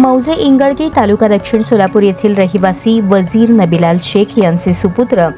मौजे इंगळगी तालुका दक्षिण सोलापूर येथील रहिवासी वजीर नबीलाल शेख यांचे सुपुत्र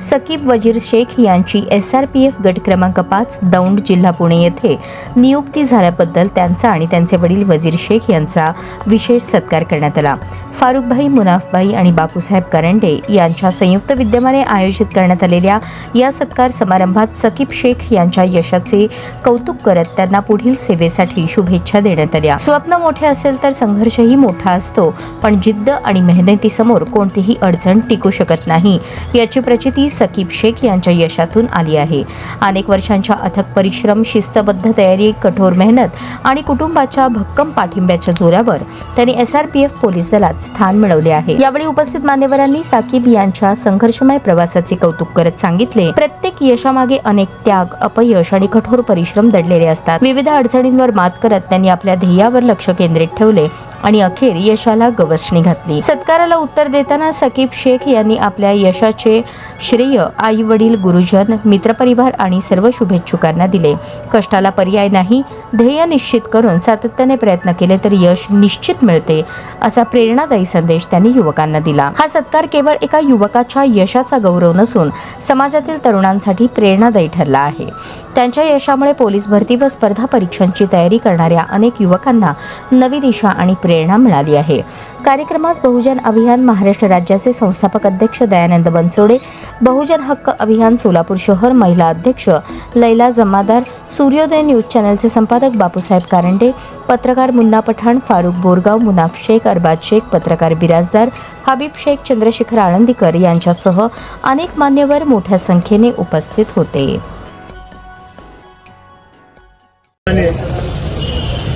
सकीब वजीर शेख यांची SRPF गट क्रमांक 5 दौंड जिल्हा पुणे येथे नियुक्ती झाल्याबद्दल त्यांचा आणि त्यांचे वडील वजीर शेख यांचा विशेष सत्कार करण्यात आला। फारुखभाई, मुनाफभाई आणि बापूसाहेब करंडे यांच्या संयुक्त विद्यमाने आयोजित करण्यात आलेल्या या सत्कार समारंभात सकीब शेख यांच्या यशाचे कौतुक करत त्यांना पुढील सेवेसाठी शुभेच्छा देण्यात आल्या। स्वप्न मोठे असेल तर संघर्षही मोठा असतो, पण जिद्द आणि मेहनतीसमोर कोणतीही अडचण टिकू शकत नाही याची प्रचिती सकीब शेख यांच्या यशातून आली आहे। अनेक वर्षांच्या अथक परिश्रम, शिस्तबद्ध तयारी, कठोर मेहनत आणि कुटुंबाच्या भक्कम पाठिंब्याच्या जोरावर त्यांनी SRPF पोलीस दलात स्थान मिळवले आहे। यावेळी उपस्थित मान्यवरांनी साकीब यांच्या संघर्षमय प्रवासाचे कौतुक करत सांगितले, प्रत्येक यशामागे अनेक त्याग, अपयश आणि कठोर परिश्रम दडलेले असतात। विविध अडचणींवर मात करत त्यांनी आपल्या ध्येयावर लक्ष केंद्रित ठेवले आणि अखेर यशाला गवसणी घातली। सत्काराला उत्तर देताना सकीब शेख यांनी आपल्या यशाचे श्रेय आई वडील, गुरुजन, मित्रपरिवार आणि सर्व शुभेच्छुकांना दिले। कष्टाला पर्याय नाही, ध्येय निश्चित करून सातत्याने प्रयत्न केले तर यश निश्चित मिळते, असा प्रेरणादायी संदेश त्यांनी युवकांना दिला। हा सत्कार केवळ एका युवकाच्या यशाचा गौरव नसून समाजातील तरुणांसाठी प्रेरणादायी ठरला आहे। त्यांच्या यशामुळे पोलीस भरती व स्पर्धा परीक्षांची तयारी करणाऱ्या अनेक युवकांना नवी दिशा आणि प्रेरणा मिळाली आहे। कार्यक्रमास बहुजन अभियान महाराष्ट्र राज्याचे संस्थापक अध्यक्ष दयानंद बनसोडे, बहुजन हक्क अभियान सोलापूर शहर महिला अध्यक्ष लैला जमादार, सूर्योदय न्यूज चॅनलचे संपादक बापूसाहेब कारंडे, पत्रकार मुन्ना पठाण, फारुख बोरगाव, मुनाफ शेख, अरबाज शेख, पत्रकार बिराजदार, हबीब शेख, चंद्रशेखर आळंदीकर यांच्यासह अनेक मान्यवर मोठ्या संख्येने उपस्थित होते।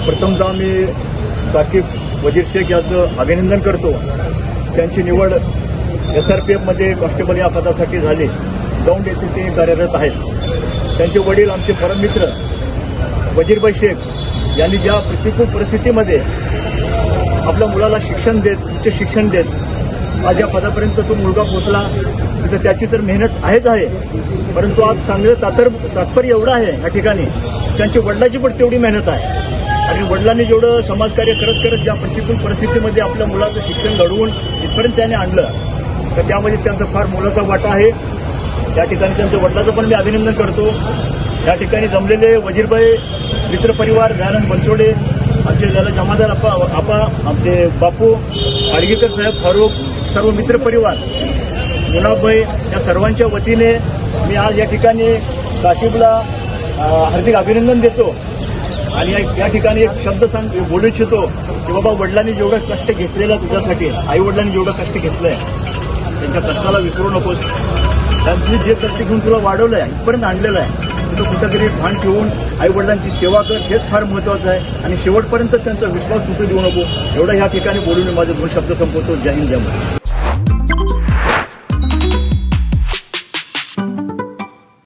प्रथमतः मी साकीब वजीर शेख यांचं अभिनंदन करतो। त्यांची निवड SRPF मध्ये कॉन्स्टेबल या पदासाठी झाली। दौंड येथे ते कार्यरत आहेत। त्यांचे वडील आमचे परममित्र वजीरभाई शेख यांनी ज्या प्रतिकूल परिस्थितीमध्ये आपल्या मुलाला शिक्षण देत, उच्च शिक्षण देत आज या पदापर्यंत तो मुलगा पोहोचला, तर त्याची तर मेहनत आहेच आहे, परंतु आज सांगण्याचं तात्पर्य एवढं आहे या ठिकाणी त्यांच्या वडिलांची पण तेवढी मेहनत आहे। आणि वडिलांनी जेवढं समाजकार्य करत करत ज्या प्रतिकूल परिस्थितीमध्ये आपल्या मुलाचं शिक्षण घडवून इथपर्यंत त्याने आणलं, तर त्यामध्ये त्यांचा फार मोलाचा वाटा आहे। त्या ठिकाणी त्यांच्या वडिलांचं पण मी अभिनंदन करतो। या ठिकाणी जमलेले वजीरभाई, मित्रपरिवार, दयानंद बनसोडे, आमचे ज्याला जमादार आपा, आमचे बापू आडगेकर साहेब, फारुख, सर्व मित्रपरिवार, मुनाफभाई, या सर्वांच्या वतीने मी आज या ठिकाणी साकीबला हार्दिक अभिनंदन देतो। आणि या ठिकाणी एक शब्द बोलू इच्छितो की बाबा, वडिलांनी जेवढं कष्ट घेतलेलं तुझ्यासाठी, आई वडिलांनी जेवढं कष्ट घेतलंय त्यांच्या कष्टाला विसरू नकोस। त्यांनी जे कष्ट घेऊन तुला वाढवलंय, इथपर्यंत आणलेलं आहे, तिथं कुठेतरी भान ठेवून आई वडिलांची सेवा कर, हेच फार महत्त्वाचं आहे। आणि शेवटपर्यंत त्यांचा विश्वास तुटू देऊ नको, एवढं या ठिकाणी बोलून माझे 2 शब्द संपवतो। जय हिंद, जय महाराष्ट्र।